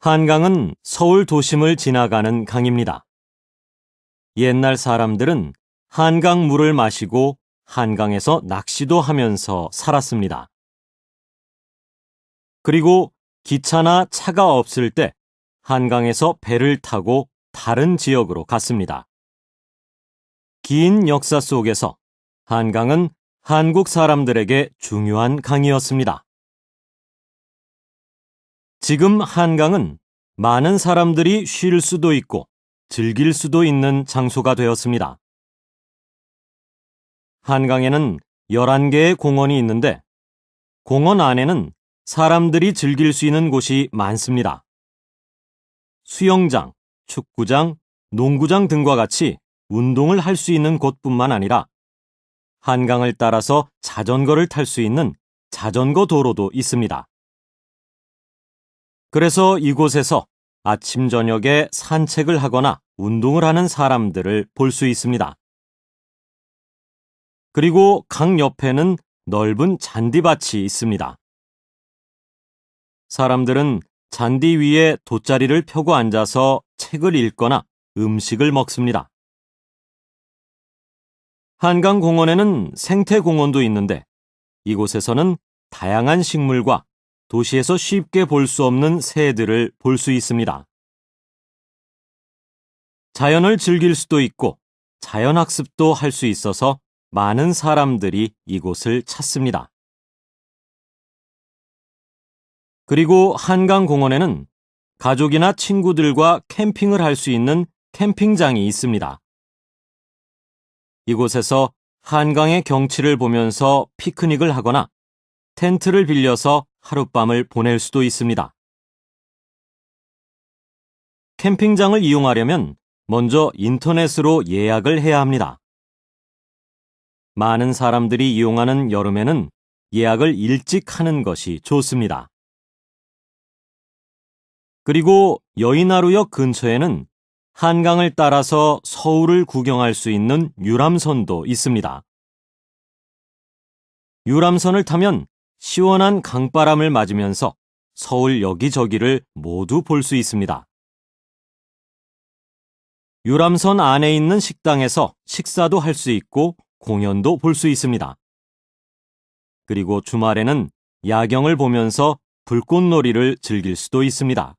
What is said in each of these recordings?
한강은 서울 도심을 지나가는 강입니다. 옛날 사람들은 한강 물을 마시고 한강에서 낚시도 하면서 살았습니다. 그리고 기차나 차가 없을 때 한강에서 배를 타고 다른 지역으로 갔습니다. 긴 역사 속에서 한강은 한국 사람들에게 중요한 강이었습니다. 지금 한강은 많은 사람들이 쉴 수도 있고 즐길 수도 있는 장소가 되었습니다. 한강에는 11개의 공원이 있는데 공원 안에는 사람들이 즐길 수 있는 곳이 많습니다. 수영장, 축구장, 농구장 등과 같이 운동을 할 수 있는 곳뿐만 아니라 한강을 따라서 자전거를 탈 수 있는 자전거 도로도 있습니다. 그래서 이곳에서 아침 저녁에 산책을 하거나 운동을 하는 사람들을 볼 수 있습니다. 그리고 강 옆에는 넓은 잔디밭이 있습니다. 사람들은 잔디 위에 돗자리를 펴고 앉아서 책을 읽거나 음식을 먹습니다. 한강공원에는 생태공원도 있는데 이곳에서는 다양한 식물과 도시에서 쉽게 볼 수 없는 새들을 볼 수 있습니다. 자연을 즐길 수도 있고 자연학습도 할 수 있어서 많은 사람들이 이곳을 찾습니다. 그리고 한강공원에는 가족이나 친구들과 캠핑을 할 수 있는 캠핑장이 있습니다. 이곳에서 한강의 경치를 보면서 피크닉을 하거나 텐트를 빌려서 하룻밤을 보낼 수도 있습니다. 캠핑장을 이용하려면 먼저 인터넷으로 예약을 해야 합니다. 많은 사람들이 이용하는 여름에는 예약을 일찍 하는 것이 좋습니다. 그리고 여의나루역 근처에는 한강을 따라서 서울을 구경할 수 있는 유람선도 있습니다. 유람선을 타면 시원한 강바람을 맞으면서 서울 여기저기를 모두 볼 수 있습니다. 유람선 안에 있는 식당에서 식사도 할 수 있고 공연도 볼 수 있습니다. 그리고 주말에는 야경을 보면서 불꽃놀이를 즐길 수도 있습니다.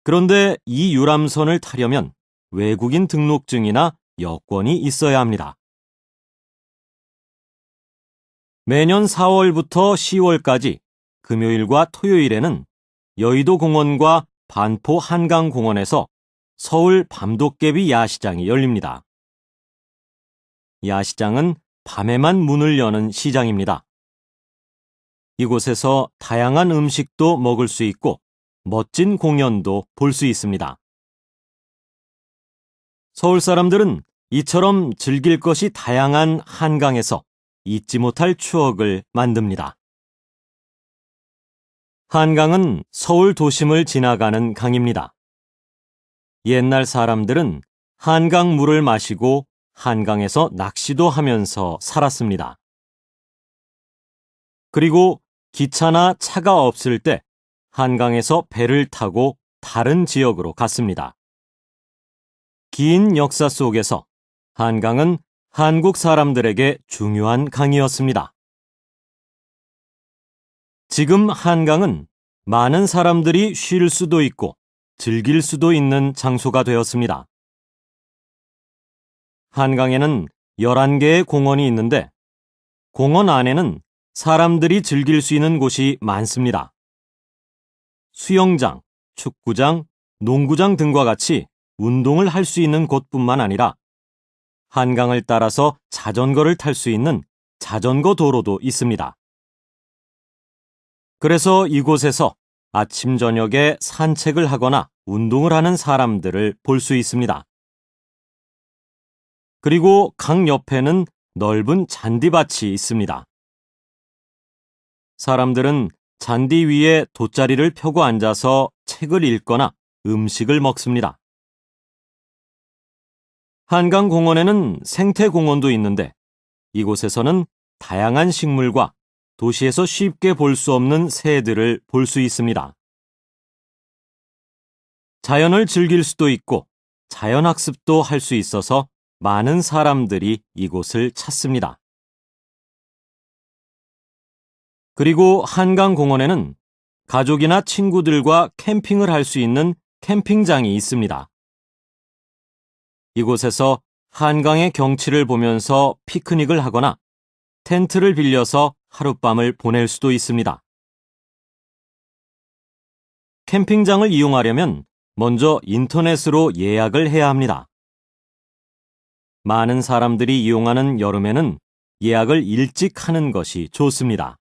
그런데 이 유람선을 타려면 외국인 등록증이나 여권이 있어야 합니다. 매년 4월부터 10월까지 금요일과 토요일에는 여의도 공원과 반포 한강공원에서 서울 밤도깨비 야시장이 열립니다. 야시장은 밤에만 문을 여는 시장입니다. 이곳에서 다양한 음식도 먹을 수 있고 멋진 공연도 볼 수 있습니다. 서울 사람들은 이처럼 즐길 것이 다양한 한강에서 잊지 못할 추억을 만듭니다. 한강은 서울 도심을 지나가는 강입니다. 옛날 사람들은 한강 물을 마시고 한강에서 낚시도 하면서 살았습니다. 그리고 기차나 차가 없을 때 한강에서 배를 타고 다른 지역으로 갔습니다. 긴 역사 속에서 한강은 한국 사람들에게 중요한 강이었습니다. 지금 한강은 많은 사람들이 쉴 수도 있고 즐길 수도 있는 장소가 되었습니다. 한강에는 11개의 공원이 있는데 공원 안에는 사람들이 즐길 수 있는 곳이 많습니다. 수영장, 축구장, 농구장 등과 같이 운동을 할 수 있는 곳뿐만 아니라 한강을 따라서 자전거를 탈 수 있는 자전거 도로도 있습니다. 그래서 이곳에서 아침 저녁에 산책을 하거나 운동을 하는 사람들을 볼 수 있습니다. 그리고 강 옆에는 넓은 잔디밭이 있습니다. 사람들은 잔디 위에 돗자리를 펴고 앉아서 책을 읽거나 음식을 먹습니다. 한강공원에는 생태공원도 있는데 이곳에서는 다양한 식물과 도시에서 쉽게 볼 수 없는 새들을 볼 수 있습니다. 자연을 즐길 수도 있고 자연학습도 할 수 있어서 많은 사람들이 이곳을 찾습니다. 그리고 한강공원에는 가족이나 친구들과 캠핑을 할 수 있는 캠핑장이 있습니다. 이곳에서 한강의 경치를 보면서 피크닉을 하거나 텐트를 빌려서 하룻밤을 보낼 수도 있습니다. 캠핑장을 이용하려면 먼저 인터넷으로 예약을 해야 합니다. 많은 사람들이 이용하는 여름에는 예약을 일찍 하는 것이 좋습니다.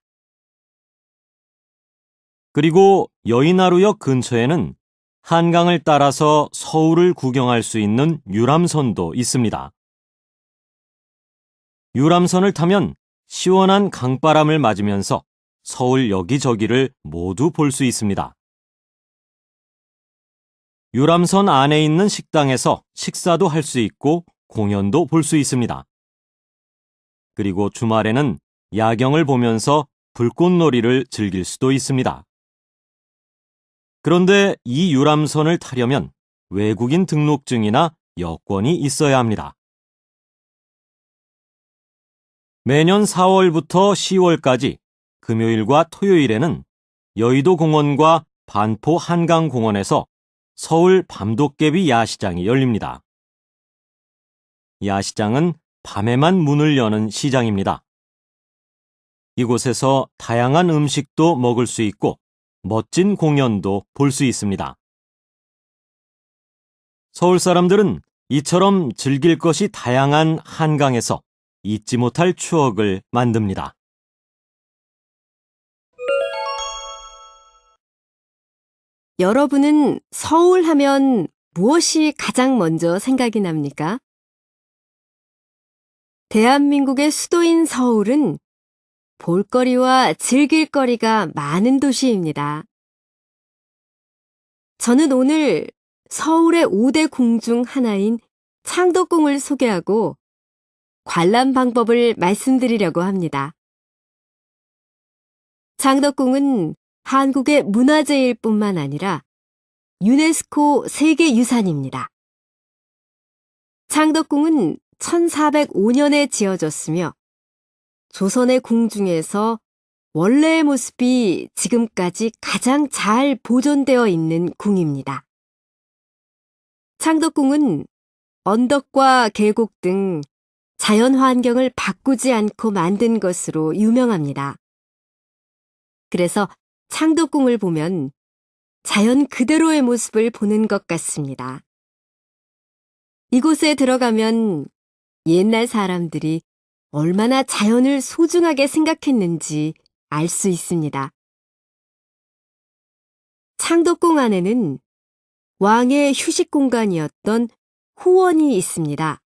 그리고 여의나루역 근처에는 한강을 따라서 서울을 구경할 수 있는 유람선도 있습니다. 유람선을 타면 시원한 강바람을 맞으면서 서울 여기저기를 모두 볼 수 있습니다. 유람선 안에 있는 식당에서 식사도 할 수 있고 공연도 볼 수 있습니다. 그리고 주말에는 야경을 보면서 불꽃놀이를 즐길 수도 있습니다. 그런데 이 유람선을 타려면 외국인 등록증이나 여권이 있어야 합니다. 매년 4월부터 10월까지 금요일과 토요일에는 여의도 공원과 반포 한강공원에서 서울 밤도깨비 야시장이 열립니다. 야시장은 밤에만 문을 여는 시장입니다. 이곳에서 다양한 음식도 먹을 수 있고 멋진 공연도 볼 수 있습니다. 서울 사람들은 이처럼 즐길 것이 다양한 한강에서 잊지 못할 추억을 만듭니다. 여러분은 서울 하면 무엇이 가장 먼저 생각이 납니까? 대한민국의 수도인 서울은 볼거리와 즐길거리가 많은 도시입니다. 저는 오늘 서울의 5대 궁 중 하나인 창덕궁을 소개하고 관람 방법을 말씀드리려고 합니다. 창덕궁은 한국의 문화재일 뿐만 아니라 유네스코 세계유산입니다. 창덕궁은 1405년에 지어졌으며 조선의 궁 중에서 원래의 모습이 지금까지 가장 잘 보존되어 있는 궁입니다. 창덕궁은 언덕과 계곡 등 자연 환경을 바꾸지 않고 만든 것으로 유명합니다. 그래서 창덕궁을 보면 자연 그대로의 모습을 보는 것 같습니다. 이곳에 들어가면 옛날 사람들이 얼마나 자연을 소중하게 생각했는지 알 수 있습니다. 창덕궁 안에는 왕의 휴식 공간이었던 후원이 있습니다.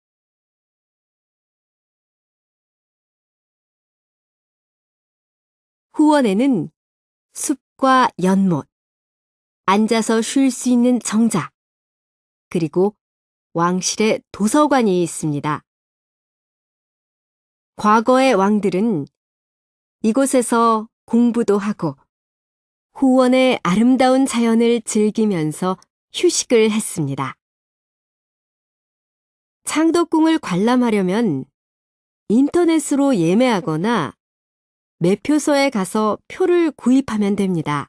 후원에는 숲과 연못, 앉아서 쉴 수 있는 정자, 그리고 왕실의 도서관이 있습니다. 과거의 왕들은 이곳에서 공부도 하고 후원의 아름다운 자연을 즐기면서 휴식을 했습니다. 창덕궁을 관람하려면 인터넷으로 예매하거나 매표소에 가서 표를 구입하면 됩니다.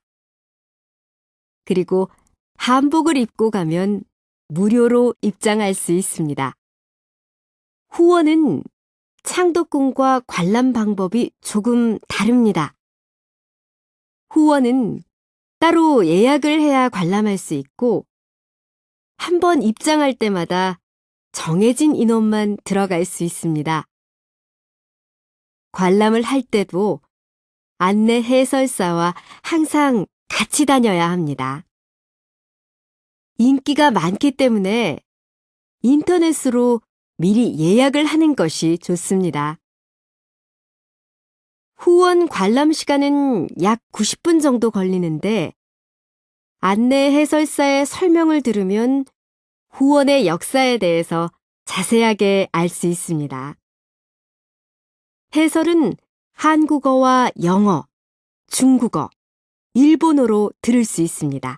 그리고 한복을 입고 가면 무료로 입장할 수 있습니다. 후원은 창덕궁과 관람 방법이 조금 다릅니다. 후원은 따로 예약을 해야 관람할 수 있고 한 번 입장할 때마다 정해진 인원만 들어갈 수 있습니다. 관람을 할 때도 안내 해설사와 항상 같이 다녀야 합니다. 인기가 많기 때문에 인터넷으로 미리 예약을 하는 것이 좋습니다. 후원 관람 시간은 약 90분 정도 걸리는데 안내 해설사의 설명을 들으면 후원의 역사에 대해서 자세하게 알 수 있습니다. 해설은 한국어와 영어, 중국어, 일본어로 들을 수 있습니다.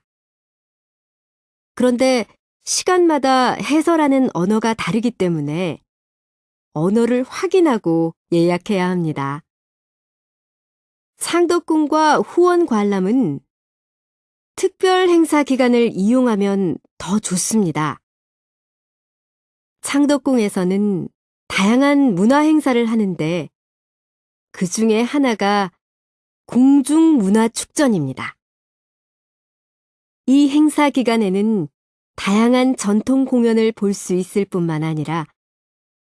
그런데 시간마다 해설하는 언어가 다르기 때문에 언어를 확인하고 예약해야 합니다. 창덕궁과 후원 관람은 특별 행사 기간을 이용하면 더 좋습니다. 창덕궁에서는 다양한 문화 행사를 하는데 그 중에 하나가 궁중문화축전입니다. 이 행사 기간에는 다양한 전통 공연을 볼 수 있을 뿐만 아니라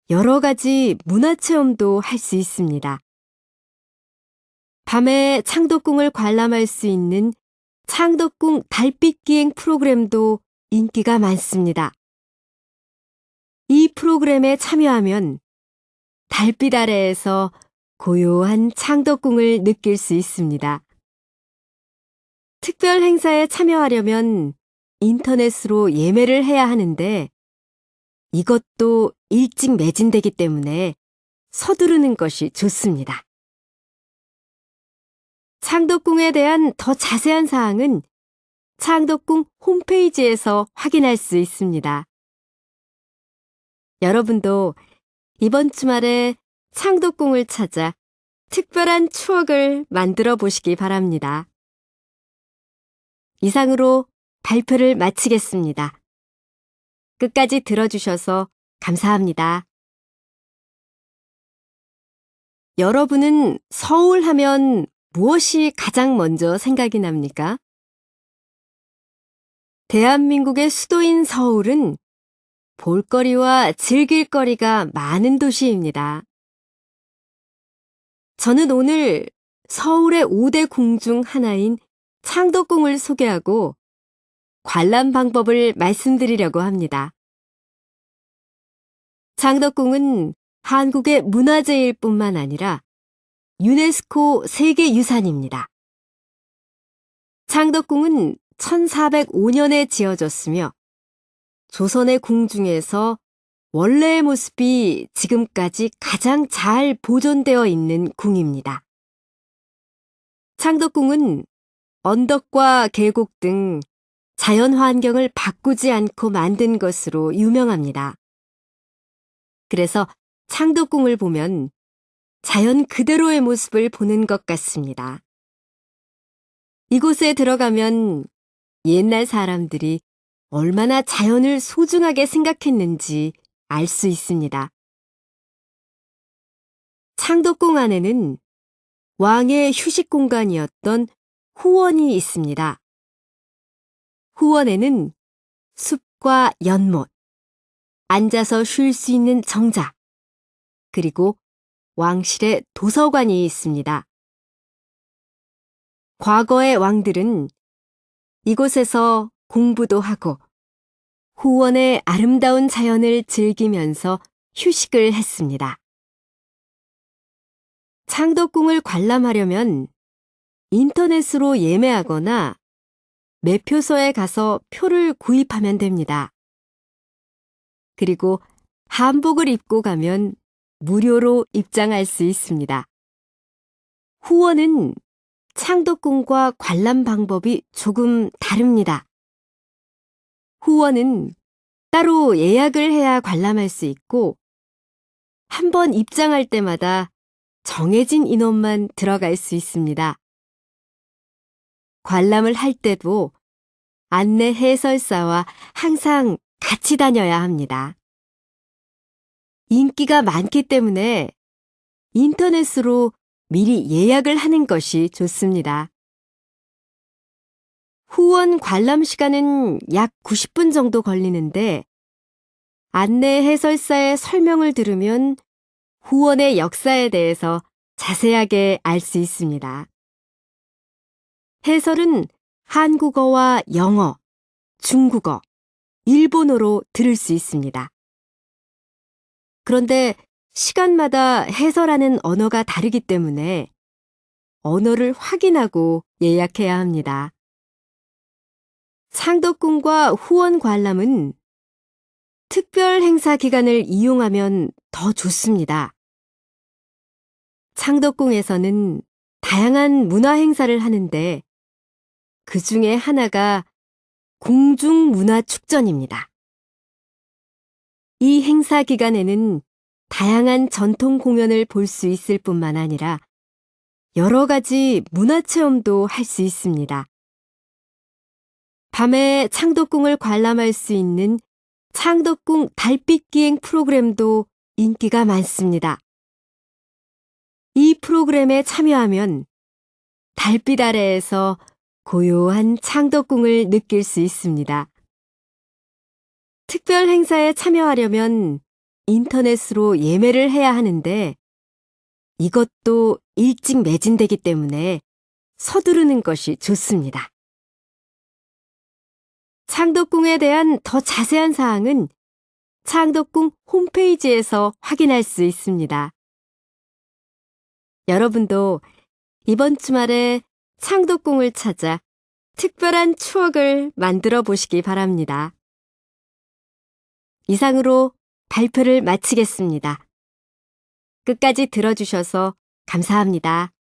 여러 가지 문화체험도 할 수 있습니다. 밤에 창덕궁을 관람할 수 있는 창덕궁 달빛기행 프로그램도 인기가 많습니다. 이 프로그램에 참여하면 달빛 아래에서 고요한 창덕궁을 느낄 수 있습니다. 특별 행사에 참여하려면 인터넷으로 예매를 해야 하는데 이것도 일찍 매진되기 때문에 서두르는 것이 좋습니다. 창덕궁에 대한 더 자세한 사항은 창덕궁 홈페이지에서 확인할 수 있습니다. 여러분도 이번 주말에 창덕궁을 찾아 특별한 추억을 만들어 보시기 바랍니다. 이상으로 발표를 마치겠습니다. 끝까지 들어주셔서 감사합니다. 여러분은 서울 하면 무엇이 가장 먼저 생각이 납니까? 대한민국의 수도인 서울은 볼거리와 즐길거리가 많은 도시입니다. 저는 오늘 서울의 5대 궁 중 하나인 창덕궁을 소개하고 관람 방법을 말씀드리려고 합니다. 창덕궁은 한국의 문화재일 뿐만 아니라 유네스코 세계유산입니다. 창덕궁은 1405년에 지어졌으며 조선의 궁 중에서 원래의 모습이 지금까지 가장 잘 보존되어 있는 궁입니다. 창덕궁은 언덕과 계곡 등 자연 환경을 바꾸지 않고 만든 것으로 유명합니다. 그래서 창덕궁을 보면 자연 그대로의 모습을 보는 것 같습니다. 이곳에 들어가면 옛날 사람들이 얼마나 자연을 소중하게 생각했는지 알 수 있습니다. 창덕궁 안에는 왕의 휴식 공간이었던 후원이 있습니다. 후원에는 숲과 연못, 앉아서 쉴 수 있는 정자, 그리고 왕실의 도서관이 있습니다. 과거의 왕들은 이곳에서 공부도 하고 후원의 아름다운 자연을 즐기면서 휴식을 했습니다. 창덕궁을 관람하려면 인터넷으로 예매하거나 매표소에 가서 표를 구입하면 됩니다. 그리고 한복을 입고 가면 무료로 입장할 수 있습니다. 후원은 창덕궁과 관람 방법이 조금 다릅니다. 후원은 따로 예약을 해야 관람할 수 있고 한 번 입장할 때마다 정해진 인원만 들어갈 수 있습니다. 관람을 할 때도 안내 해설사와 항상 같이 다녀야 합니다. 인기가 많기 때문에 인터넷으로 미리 예약을 하는 것이 좋습니다. 후원 관람 시간은 약 90분 정도 걸리는데 안내 해설사의 설명을 들으면 후원의 역사에 대해서 자세하게 알 수 있습니다. 해설은 한국어와 영어, 중국어, 일본어로 들을 수 있습니다. 그런데 시간마다 해설하는 언어가 다르기 때문에 언어를 확인하고 예약해야 합니다. 창덕궁과 후원 관람은 특별 행사 기간을 이용하면 더 좋습니다. 창덕궁에서는 다양한 문화 행사를 하는데 그 중에 하나가 공중문화축전입니다. 이 행사 기간에는 다양한 전통 공연을 볼 수 있을 뿐만 아니라 여러 가지 문화체험도 할 수 있습니다. 밤에 창덕궁을 관람할 수 있는 창덕궁 달빛기행 프로그램도 인기가 많습니다. 이 프로그램에 참여하면 달빛 아래에서 고요한 창덕궁을 느낄 수 있습니다. 특별 행사에 참여하려면 인터넷으로 예매를 해야 하는데 이것도 일찍 매진되기 때문에 서두르는 것이 좋습니다. 창덕궁에 대한 더 자세한 사항은 창덕궁 홈페이지에서 확인할 수 있습니다. 여러분도 이번 주말에 창덕궁을 찾아 특별한 추억을 만들어 보시기 바랍니다. 이상으로 발표를 마치겠습니다. 끝까지 들어주셔서 감사합니다.